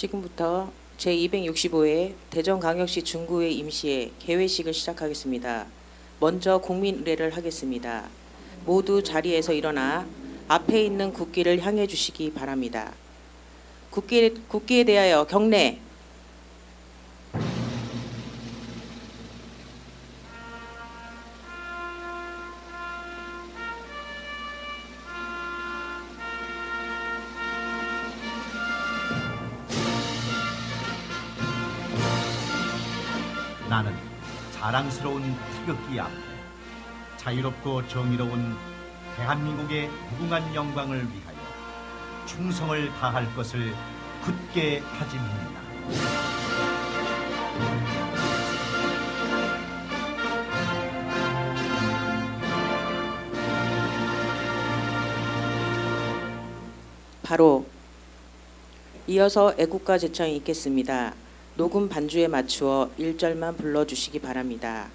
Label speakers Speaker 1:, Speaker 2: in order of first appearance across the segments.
Speaker 1: 지금부터 제265회 대전광역시 중구회 임시회 개회식을 시작하겠습니다. 먼저 국민 의례를 하겠습니다. 모두 자리에서 일어나 앞에 있는 국기를 향해 주시기 바랍니다. 국기에 대하여 경례.
Speaker 2: 나는 자랑스러운 태극기 앞에 자유롭고 정의로운 대한민국의 무궁한 영광을 위하여 충성을 다할 것을 굳게 다짐합니다.
Speaker 1: 바로 이어서 애국가 제청이 있겠습니다. 녹음 반주에 맞추어 1절만 불러주시기 바랍니다.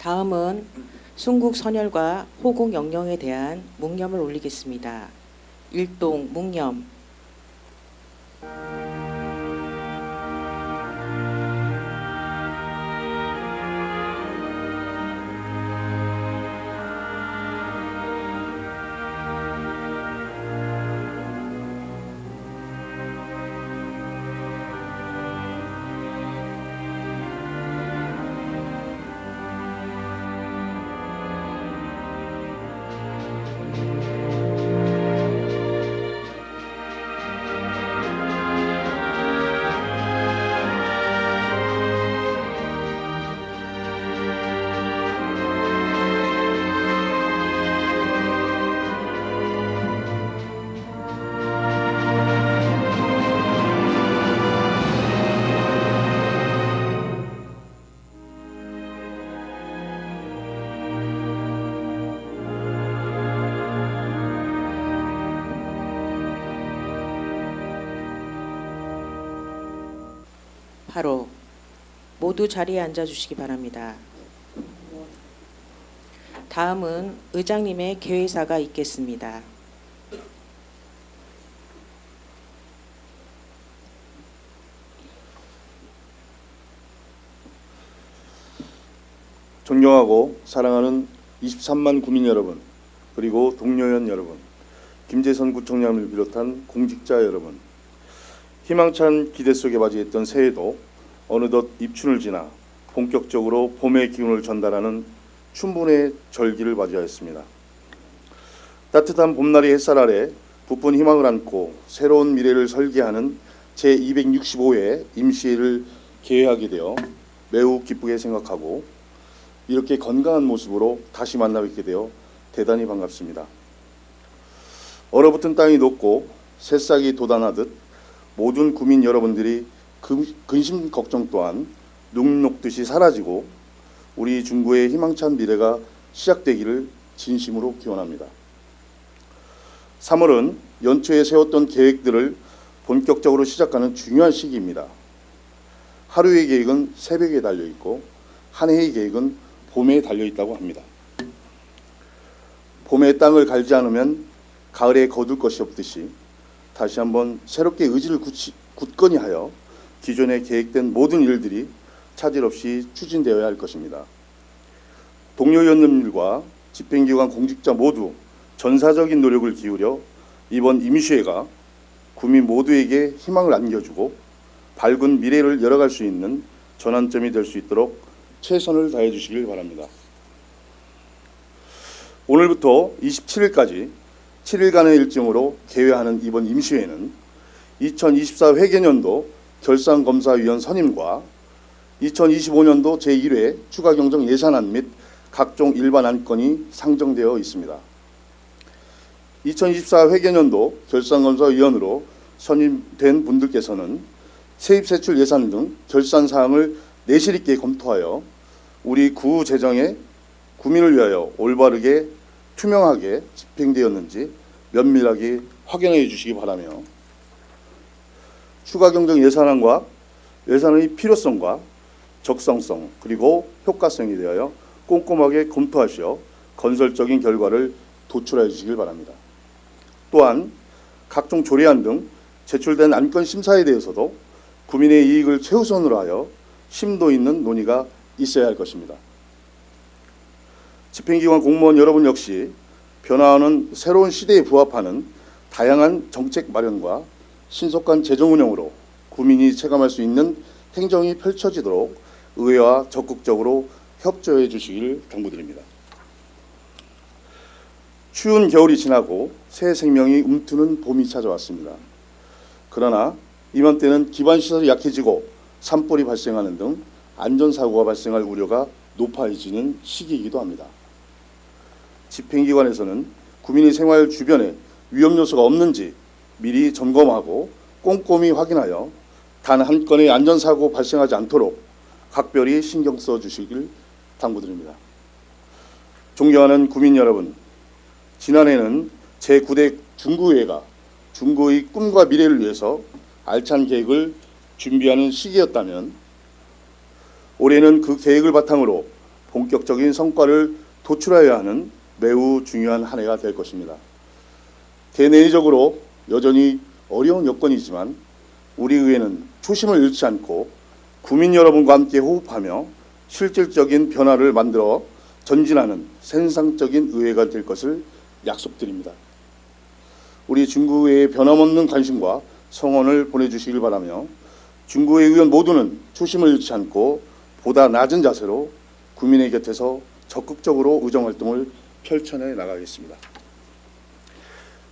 Speaker 1: 다음은 순국 선열과 호국 영령에 대한 묵념을 올리겠습니다. 일동 묵념. 바로 모두 자리에 앉아 주시기 바랍니다. 다음은 의장님의 개회사가 있겠습니다.
Speaker 3: 존경하고 사랑하는 23만 구민 여러분, 그리고 동료연 여러분, 김재선 구청장을 비롯한 공직자 여러분, 희망찬 기대 속에 맞이했던 새해도 어느덧 입춘을 지나 본격적으로 봄의 기운을 전달하는 춘분의 절기를 맞이하였습니다. 따뜻한 봄날의 햇살 아래 부푼 희망을 안고 새로운 미래를 설계하는 제265회 임시회를 개회하게 되어 매우 기쁘게 생각하고 이렇게 건강한 모습으로 다시 만나뵙게 되어 대단히 반갑습니다. 얼어붙은 땅이 녹고 새싹이 돋아나듯 모든 구민 여러분들이 근심 걱정 또한 눈 녹듯이 사라지고 우리 중구의 희망찬 미래가 시작되기를 진심으로 기원합니다. 3월은 연초에 세웠던 계획들을 본격적으로 시작하는 중요한 시기입니다. 하루의 계획은 새벽에 달려있고 한 해의 계획은 봄에 달려있다고 합니다. 봄에 땅을 갈지 않으면 가을에 거둘 것이 없듯이 다시 한번 새롭게 의지를 굳건히 하여 기존에 계획된 모든 일들이 차질 없이 추진되어야 할 것입니다. 동료 의원님들과 집행기관 공직자 모두 전사적인 노력을 기울여 이번 임시회가 구민 모두에게 희망을 안겨주고 밝은 미래를 열어갈 수 있는 전환점이 될 수 있도록 최선을 다해 주시길 바랍니다. 오늘부터 27일까지 7일간의 일정으로 개회하는 이번 임시회는 2024 회계년도 결산검사위원 선임과 2025년도 제1회 추가경정 예산안 및 각종 일반 안건이 상정되어 있습니다. 2024 회계년도 결산검사위원으로 선임된 분들께서는 세입세출 예산 등 결산 사항을 내실 있게 검토하여 우리 구 재정에 구민을 위하여 올바르게 투명하게 집행되었는지 면밀하게 확인해 주시기 바라며 추가경정 예산안과 예산의 필요성과 적성성 그리고 효과성에 대하여 꼼꼼하게 검토하시어 건설적인 결과를 도출해 주시길 바랍니다. 또한 각종 조례안 등 제출된 안건 심사에 대해서도 구민의 이익을 최우선으로 하여 심도 있는 논의가 있어야 할 것입니다. 집행기관 공무원 여러분 역시 변화하는 새로운 시대에 부합하는 다양한 정책 마련과 신속한 재정 운영으로 구민이 체감할 수 있는 행정이 펼쳐지도록 의회와 적극적으로 협조해 주시길 당부드립니다. 추운 겨울이 지나고 새 생명이 움트는 봄이 찾아왔습니다. 그러나 이맘때는 기반시설이 약해지고 산불이 발생하는 등 안전사고가 발생할 우려가 높아지는 시기이기도 합니다. 집행기관에서는 구민의 생활 주변에 위험 요소가 없는지 미리 점검하고 꼼꼼히 확인하여 단 한 건의 안전사고 발생하지 않도록 각별히 신경 써 주시길 당부드립니다. 존경하는 구민 여러분, 지난해는 제9대 중구회가 중구의 꿈과 미래를 위해서 알찬 계획을 준비하는 시기였다면 올해는 그 계획을 바탕으로 본격적인 성과를 도출해야 하는 매우 중요한 한 해가 될 것입니다. 대내적으로 여전히 어려운 여건이지만 우리 의회는 초심을 잃지 않고 구민 여러분과 함께 호흡하며 실질적인 변화를 만들어 전진하는 생산적인 의회가 될 것을 약속드립니다. 우리 중구의회의 변함없는 관심과 성원을 보내주시길 바라며 중구의 의원 모두는 초심을 잃지 않고 보다 낮은 자세로 구민의 곁에서 적극적으로 의정활동을 펼쳐내 나가겠습니다.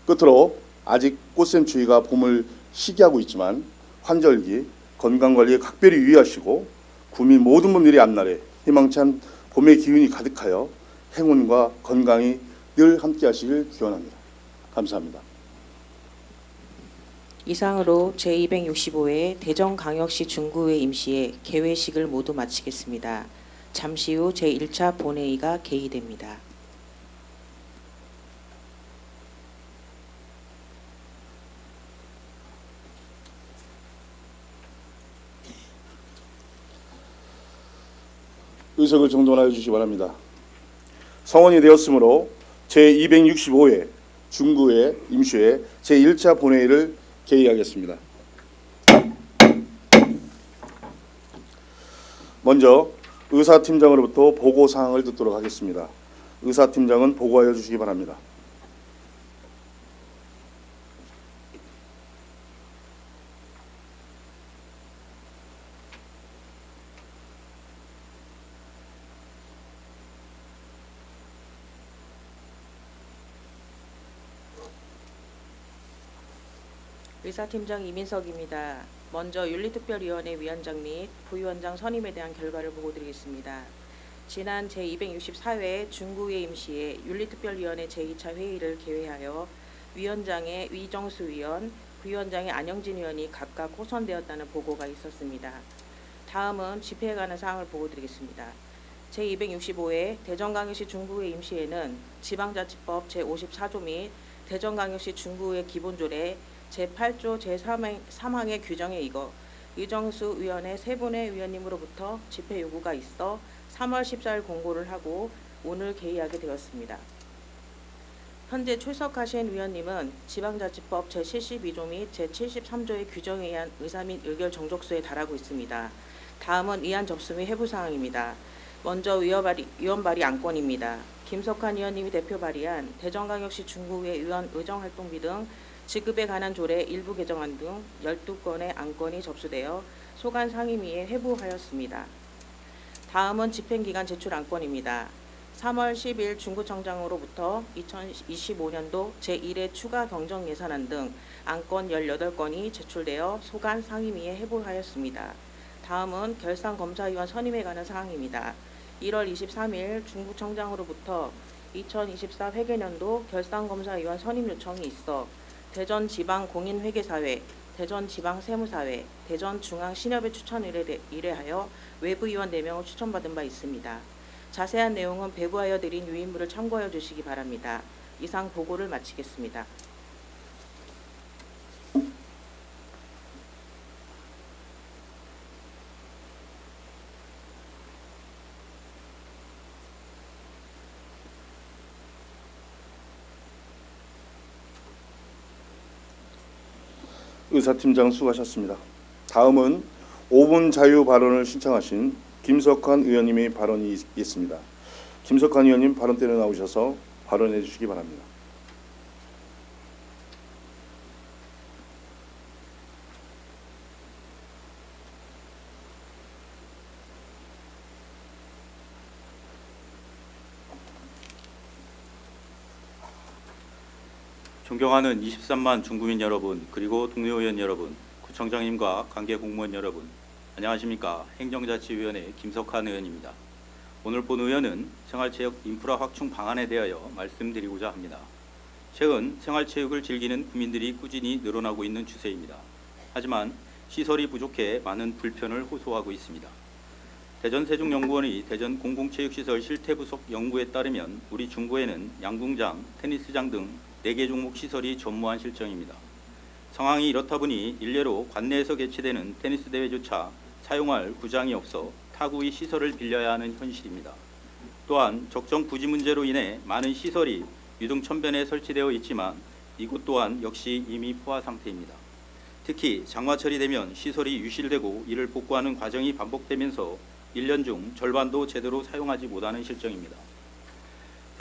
Speaker 3: 끝으로 아직 꽃샘추위가 봄을 시기하고 있지만 환절기, 건강관리에 각별히 유의하시고 구민 모든 분들의 앞날에 희망찬 봄의 기운이 가득하여 행운과 건강이 늘 함께하시길 기원합니다. 감사합니다.
Speaker 1: 이상으로 제265회 대전광역시 중구회 임시회 개회식을 모두 마치겠습니다. 잠시 후 제1차 본회의가 개의됩니다.
Speaker 3: 의석을 정돈하여 주시기 바랍니다. 성원이 되었으므로 제265회 중구회 임시회 제1차 본회의를 개의하겠습니다. 먼저 의사팀장으로부터 보고사항을 듣도록 하겠습니다. 의사팀장은 보고하여 주시기 바랍니다.
Speaker 1: 의사팀장 이민석입니다. 먼저 윤리특별위원회 위원장 및 부위원장 선임에 대한 결과를 보고드리겠습니다. 지난 제264회 중구회 임시회 윤리특별위원회 제2차 회의를 개회하여 위원장의 위정수 위원, 부위원장의 안영진 위원이 각각 호선되었다는 보고가 있었습니다. 다음은 집회에 관한 사항을 보고드리겠습니다. 제265회 대전광역시 중구회 임시회는 지방자치법 제54조 및 대전광역시 중구회 기본조례 제8조 제3항의 규정에 이거 위정수 위원회 세 분의 위원님으로부터 집회 요구가 있어 3월 14일 공고를 하고 오늘 개의하게 되었습니다. 현재 출석하신 위원님은 지방자치법 제72조 및 제73조의 규정에 의한 의사 및 의결 정족서에 달하고 있습니다. 다음은 의안 접수 및 회부 사항입니다. 먼저 위원 발의 안건입니다. 김석환 의원님이 대표 발의한 대전광역시 중구의 의원 의정활동비 등 지급에 관한 조례 일부 개정안 등 12건의 안건이 접수되어 소관 상임위에 회부하였습니다. 다음은 집행기간 제출 안건입니다. 3월 10일 중구청장으로부터 2025년도 제1회 추가 경정 예산안 등 안건 18건이 제출되어 소관 상임위에 회부하였습니다. 다음은 결산검사위원 선임에 관한 사항입니다. 1월 23일 중구청장으로부터 2024 회계년도 결산검사위원 선임 요청이 있어 대전지방공인회계사회, 대전지방세무사회, 대전중앙신협에 추천 의뢰하여 외부위원 4명을 추천받은 바 있습니다. 자세한 내용은 배부하여 드린 유인물을 참고하여 주시기 바랍니다. 이상 보고를 마치겠습니다.
Speaker 3: 의사팀장 수고하셨습니다. 다음은 5분 자유 발언을 신청하신 김석환 의원님의 발언이 있습니다. 김석환 의원님 발언대로 나오셔서 발언해 주시기 바랍니다.
Speaker 4: 존경하는 23만 중구민 여러분, 그리고 동료 의원 여러분, 구청장님과 관계 공무원 여러분, 안녕하십니까. 행정자치위원회 김석환 의원입니다. 오늘 본 의원은 생활체육 인프라 확충 방안에 대하여 말씀드리고자 합니다. 최근 생활체육을 즐기는 국민들이 꾸준히 늘어나고 있는 추세입니다. 하지만 시설이 부족해 많은 불편을 호소하고 있습니다. 대전세종연구원의 대전 공공체육시설 실태부속 연구에 따르면 우리 중구에는 양궁장, 테니스장 등 4개 종목 시설이 전무한 실정입니다. 상황이 이렇다 보니 일례로 관내에서 개최되는 테니스 대회조차 사용할 구장이 없어 타구의 시설을 빌려야 하는 현실입니다. 또한 적정 부지 문제로 인해 많은 시설이 유등천변에 설치되어 있지만 이곳 또한 역시 이미 포화 상태입니다. 특히 장마철이 되면 시설이 유실되고 이를 복구하는 과정이 반복되면서 1년 중 절반도 제대로 사용하지 못하는 실정입니다.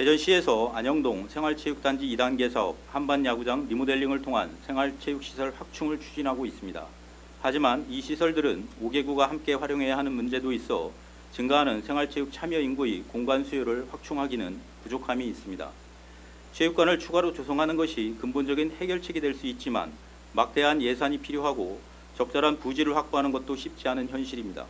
Speaker 4: 대전시에서 안영동 생활체육단지 2단계 사업 한반야구장 리모델링을 통한 생활체육시설 확충을 추진하고 있습니다. 하지만 이 시설들은 5개구가 함께 활용해야 하는 문제도 있어 증가하는 생활체육 참여 인구의 공간 수요를 확충하기는 부족함이 있습니다. 체육관을 추가로 조성하는 것이 근본적인 해결책이 될 수 있지만 막대한 예산이 필요하고 적절한 부지를 확보하는 것도 쉽지 않은 현실입니다.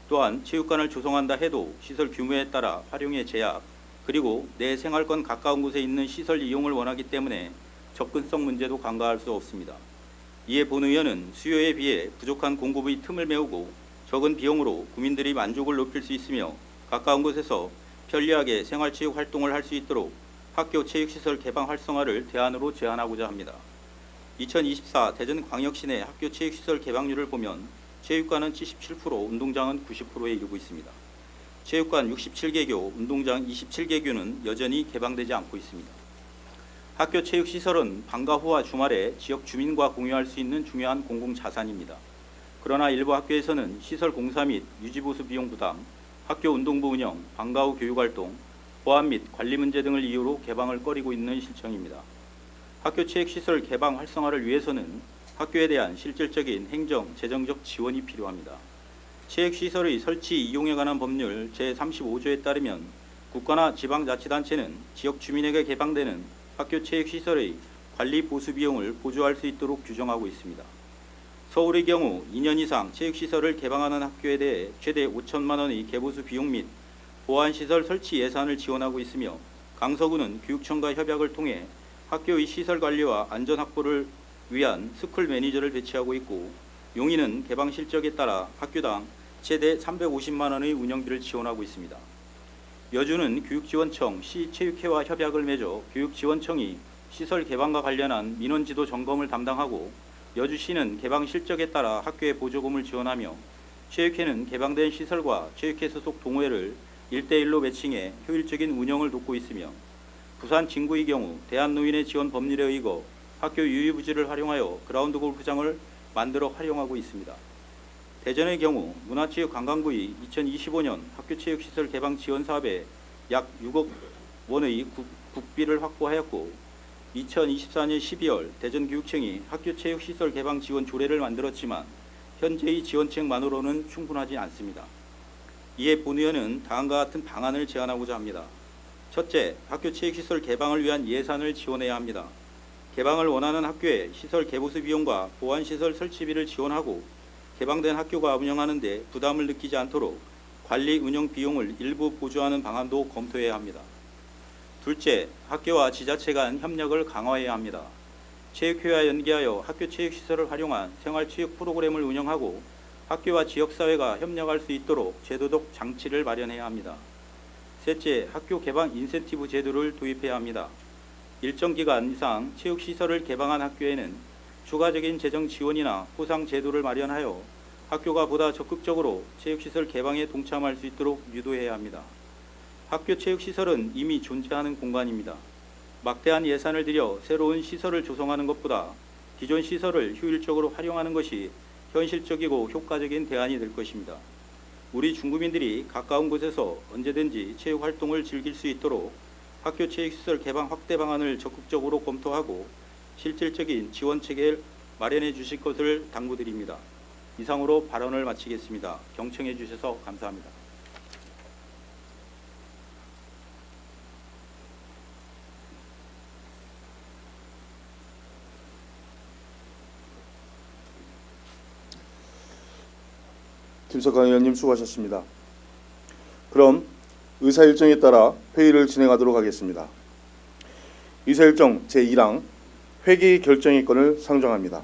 Speaker 4: 또한 체육관을 조성한다 해도 시설 규모에 따라 활용의 제약, 그리고 내 생활권 가까운 곳에 있는 시설 이용을 원하기 때문에 접근성 문제도 간과할 수 없습니다. 이에 본 의원은 수요에 비해 부족한 공급의 틈을 메우고 적은 비용으로 국민들이 만족을 높일 수 있으며 가까운 곳에서 편리하게 생활체육 활동을 할 수 있도록 학교 체육시설 개방 활성화를 대안으로 제안하고자 합니다. 2024 대전광역시 내 학교 체육시설 개방률을 보면 체육관은 77%, 운동장은 90%에 이르고 있습니다. 체육관 67개교, 운동장 27개교는 여전히 개방되지 않고 있습니다. 학교 체육시설은 방과 후와 주말에 지역 주민과 공유할 수 있는 중요한 공공자산입니다. 그러나 일부 학교에서는 시설 공사 및 유지보수 비용 부담, 학교 운동부 운영, 방과 후 교육활동, 보안 및 관리 문제 등을 이유로 개방을 꺼리고 있는 실정입니다. 학교 체육시설 개방 활성화를 위해서는 학교에 대한 실질적인 행정, 재정적 지원이 필요합니다. 체육시설의 설치 이용에 관한 법률 제35조에 따르면 국가나 지방자치단체는 지역 주민에게 개방되는 학교 체육시설의 관리 보수 비용을 보조할 수 있도록 규정하고 있습니다. 서울의 경우 2년 이상 체육시설을 개방하는 학교에 대해 최대 5천만 원의 개보수 비용 및 보안시설 설치 예산을 지원하고 있으며 강서구는 교육청과 협약을 통해 학교의 시설 관리와 안전 확보를 위한 스쿨 매니저를 배치하고 있고 용인은 개방 실적에 따라 학교당 최대 350만 원의 운영비를 지원하고 있습니다. 여주는 교육지원청, 시체육회와 협약을 맺어 교육지원청이 시설 개방과 관련한 민원지도 점검을 담당하고 여주시는 개방 실적에 따라 학교에 보조금을 지원하며 체육회는 개방된 시설과 체육회 소속 동호회를 1대1로 매칭해 효율적인 운영을 돕고 있으며 부산 진구의 경우 대한노인의 지원 법률에 의거 학교 유휴부지를 활용하여 그라운드 골프장을 만들어 활용하고 있습니다. 대전의 경우 문화체육관광부의 2025년 학교체육시설 개방 지원 사업에 약 6억 원의 국비를 확보하였고 2024년 12월 대전교육청이 학교체육시설 개방 지원 조례를 만들었지만 현재의 지원책만으로는 충분하지 않습니다. 이에 본 의원은 다음과 같은 방안을 제안하고자 합니다. 첫째, 학교체육시설 개방을 위한 예산을 지원해야 합니다. 개방을 원하는 학교에 시설 개보수 비용과 보안시설 설치비를 지원하고 개방된 학교가 운영하는 데 부담을 느끼지 않도록 관리 운영 비용을 일부 보조하는 방안도 검토해야 합니다. 둘째, 학교와 지자체 간 협력을 강화해야 합니다. 체육회와 연계하여 학교 체육시설을 활용한 생활체육 프로그램을 운영하고 학교와 지역사회가 협력할 수 있도록 제도적 장치를 마련해야 합니다. 셋째, 학교 개방 인센티브 제도를 도입해야 합니다. 일정 기간 이상 체육시설을 개방한 학교에는 추가적인 재정 지원이나 보상 제도를 마련하여 학교가 보다 적극적으로 체육시설 개방에 동참할 수 있도록 유도해야 합니다. 학교 체육시설은 이미 존재하는 공간입니다. 막대한 예산을 들여 새로운 시설을 조성하는 것보다 기존 시설을 효율적으로 활용하는 것이 현실적이고 효과적인 대안이 될 것입니다. 우리 중구민들이 가까운 곳에서 언제든지 체육 활동을 즐길 수 있도록 학교 체육시설 개방 확대 방안을 적극적으로 검토하고 실질적인 지원 체계를 마련해 주실 것을 당부드립니다. 이상으로 발언을 마치겠습니다. 경청해 주셔서 감사합니다.
Speaker 3: 김석환 의원님 수고하셨습니다. 그럼 의사일정에 따라 회의를 진행하도록 하겠습니다. 의사일정 제1항 회기 결정의 건을 상정합니다.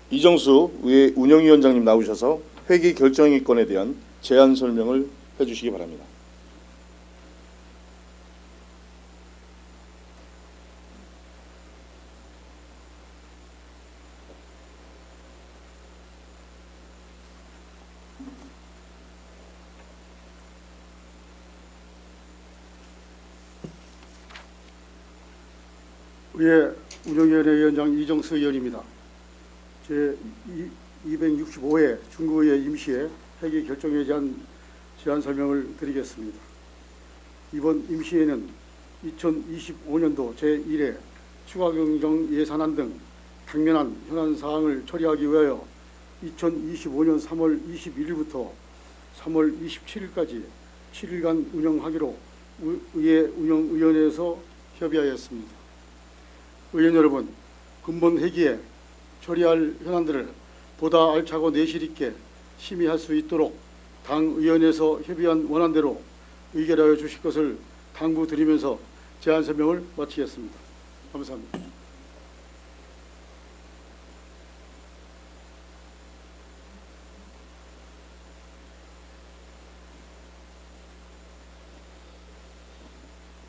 Speaker 3: 이정수 의회 운영위원장님 나오셔서 회기 결정의 건에 대한 제안 설명을 해주시기 바랍니다.
Speaker 5: 의회 운영위원회 위원장 이정수 의원입니다. 제 265회 중구의회 임시회 회기 결정에 대한 제안 설명을 드리겠습니다. 이번 임시회는 2025년도 제1회 추가경정 예산안 등 당면한 현안 사항을 처리하기 위하여 2025년 3월 21일부터 3월 27일까지 7일간 운영하기로 의회 운영위원회에서 협의하였습니다. 의원 여러분, 근본 회기에 처리할 현안들을 보다 알차고 내실 있게 심의할 수 있도록 당 의원에서 협의한 원안대로 의결하여 주실 것을 당부드리면서 제안 설명을 마치겠습니다. 감사합니다.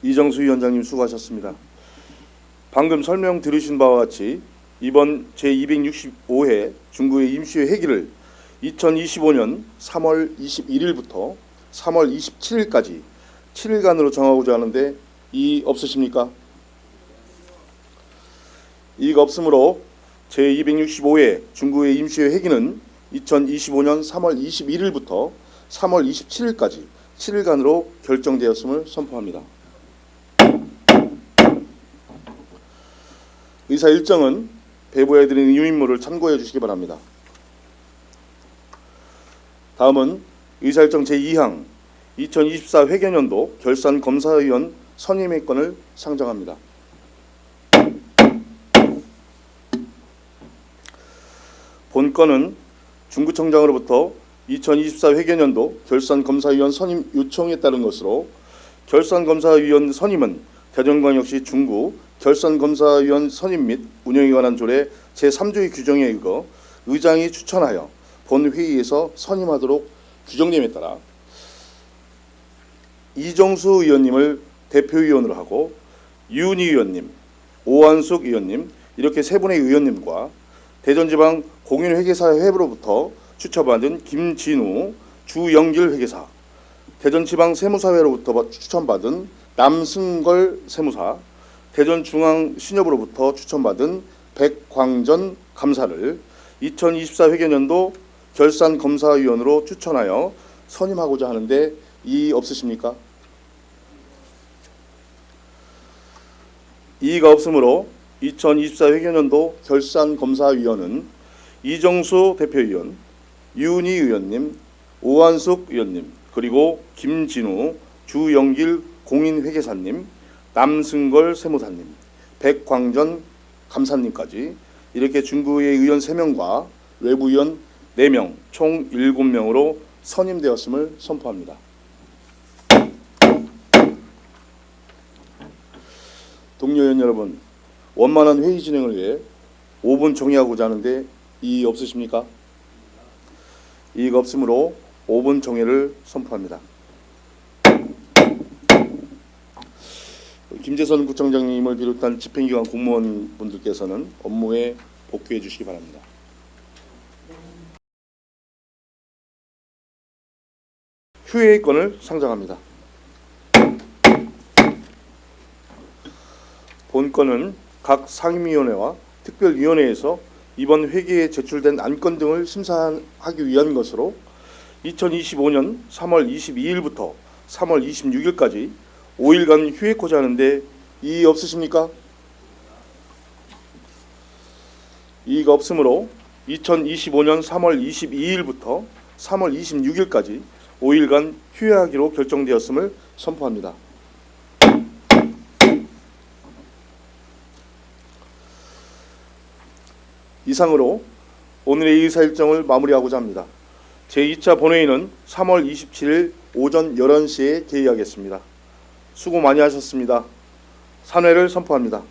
Speaker 3: 이정수 위원장님 수고하셨습니다. 방금 설명 들으신 바와 같이 이번 제265회 중구의 임시회 회기를 2025년 3월 21일부터 3월 27일까지 7일간으로 정하고자 하는데 이의 없으십니까? 이의가 없으므로 제265회 중구의 임시회 회기는 2025년 3월 21일부터 3월 27일까지 7일간으로 결정되었음을 선포합니다. 의사 일정은 배부해드린 유인물을 참고해 주시기 바랍니다. 다음은 의사일정 제2항 2024 회계년도 결산검사위원 선임의 건을 상정합니다. 본 건은 중구청장으로부터 2024 회계년도 결산검사위원 선임 요청에 따른 것으로 결산검사위원 선임은 대전광역시 중구 결산검사위원 선임 및 운영에 관한 조례 제3조의 규정에 의거 의장이 추천하여 본 회의에서 선임하도록 규정됨에 따라 이정수 의원님을 대표위원으로 하고 유은희 의원님, 오한숙 의원님 이렇게 세 분의 의원님과 대전지방 공인회계사회로부터 추천받은 김진우, 주영길 회계사, 대전지방세무사회로부터 추천받은 남승걸 세무사, 대전중앙신협으로부터 추천받은 백광전 감사를 2024 회계년도 결산검사위원으로 추천하여 선임하고자 하는데 이의 없으십니까? 이의가 없으므로 2024 회계연도 결산검사위원은 이정수 대표위원, 유은희 의원님, 오한숙 의원님, 그리고 김진우, 주영길 공인회계사님, 남승걸 세무사님, 백광전 감사님까지 이렇게 중구의 의원 3명과 외부위원 4명, 총 7명으로 선임되었음을 선포합니다. 동료 의원 여러분, 원만한 회의 진행을 위해 5분 정의하고자 하는데 이의 없으십니까? 이의가 없으므로 5분 정의를 선포합니다. 김재선 구청장님을 비롯한 집행기관 공무원분들께서는 업무에 복귀해 주시기 바랍니다. 휴회의 건을 상정합니다. 본건은 각 상임위원회와 특별위원회에서 이번 회기에 제출된 안건 등을 심사하기 위한 것으로 2025년 3월 22일부터 3월 26일까지 5일간 휴회코자 하는데 이의 없으십니까? 이의가 없으므로 2025년 3월 22일부터 3월 26일까지 5일간 휴회하기로 결정되었음을 선포합니다. 이상으로 오늘의 의사일정을 마무리하고자 합니다. 제2차 본회의는 3월 27일 오전 11시에 개의하겠습니다. 수고 많이 하셨습니다. 산회를 선포합니다.